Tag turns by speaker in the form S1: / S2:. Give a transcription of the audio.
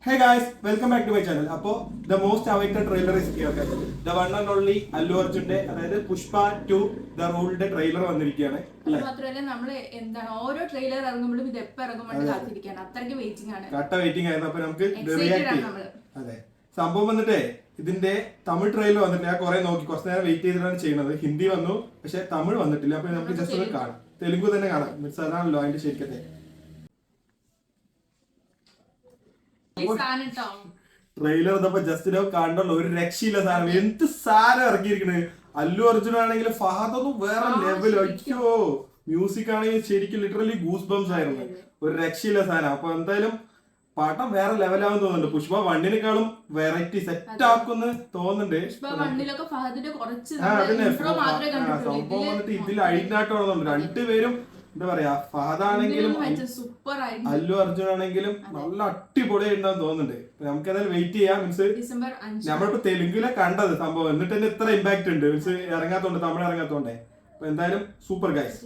S1: Hey guys, welcome back to my channel. അപ്പോൾ the most awaited trailer is here. The one and only Allu അർജുന്റെ അതായത് Pushpa 2 The Ruleന്റെ trailer വന്നിരിക്കുകയാണ്.
S2: മാത്രമല്ല നമ്മൾ എന്താണ് ഓരോ ട്രെയിലർ ഇറങ്ങുമ്പോഴും ഇത് എപ്പോൾ ഇറങ്ങുമ്പോൾ കാത്തിരിക്കുകയാണ്. അത്രയ്ക്ക് വെയിറ്റിംഗ് ആണ്.
S1: കട്ട വെയിറ്റിംഗ് ആയിരുന്നു. അപ്പോൾ നമുക്ക് റിയാക്ട് ചെയ്യാം. അതെ. സംഭവം വന്നിട്ടേ ഇതിന്റെ തമിഴ് ട്രെയിലർ വന്നിട്ടില്ല. ഞാൻ കുറെ നോക്കി കുറച്ച് നേരം വെയിറ്റ് ചെയ്തിട്ടാണ് ചെയ്യുന്നത്. ഹിന്ദി വന്നു പക്ഷെ തമിഴ് വന്നിട്ടില്ല. അപ്പോൾ നമുക്ക് ജസ്റ്റ് ഒന്ന് കാണാം. തെലുങ്ക് തന്നെ കാണാം. മീൻസ് അതാണല്ലോ അതിന്റെ ശരിക്കത്തെ. ട്രെയിലർ ഇതപ്പോ ജസ്റ്റ് കാണുന്നുള്ളൂ. ഒരു രക്ഷയില്ല സാധനം. എന്ത് സാധനം ഇറക്കിയിരിക്കണ്. അല്ലു അർജുൻ ആണെങ്കിൽ ഫഹദ് ഒന്നും വേറെ ലെവൽ. അയ്യോ മ്യൂസിക് ആണെങ്കിൽ ശരിക്കും ലിറ്ററലി ഗൂസ് ബംസ് ആയിരുന്നു. ഒരു രക്ഷയില്ല സാധനം. അപ്പൊ എന്തായാലും പാട്ടം വേറെ ലെവലാവും തോന്നുന്നുണ്ട്. പുഷ്പ 1-നേക്കാളും വെറൈറ്റി സെറ്റ് ആക്കുന്ന് തോന്നുന്നുണ്ട്. സംഭവം വന്നിട്ട് ഇതിൽ അഴിനാട്ട് തോന്നുന്നുണ്ട്. രണ്ടുപേരും എന്താ പറയാ, ഫഹദാണെങ്കിലും അല്ലു അർജുൻ ആണെങ്കിലും നല്ല അടിപൊളിയായിട്ടുണ്ടാവും തോന്നുന്നുണ്ട്. നമുക്ക് ഏതായാലും വെയിറ്റ് ചെയ്യാം. മീൻസ് നമ്മളിപ്പോ തെലുങ്കിലെ കണ്ടത് സംഭവം എന്നിട്ട് തന്നെ ഇത്ര ഇമ്പാക്ട് ഉണ്ട്. മീൻസ് ഇറങ്ങാത്തോണ്ട്, തമിഴ് ഇറങ്ങാത്തോണ്ടേ. അപ്പൊ എന്തായാലും സൂപ്പർ ഗൈസ്.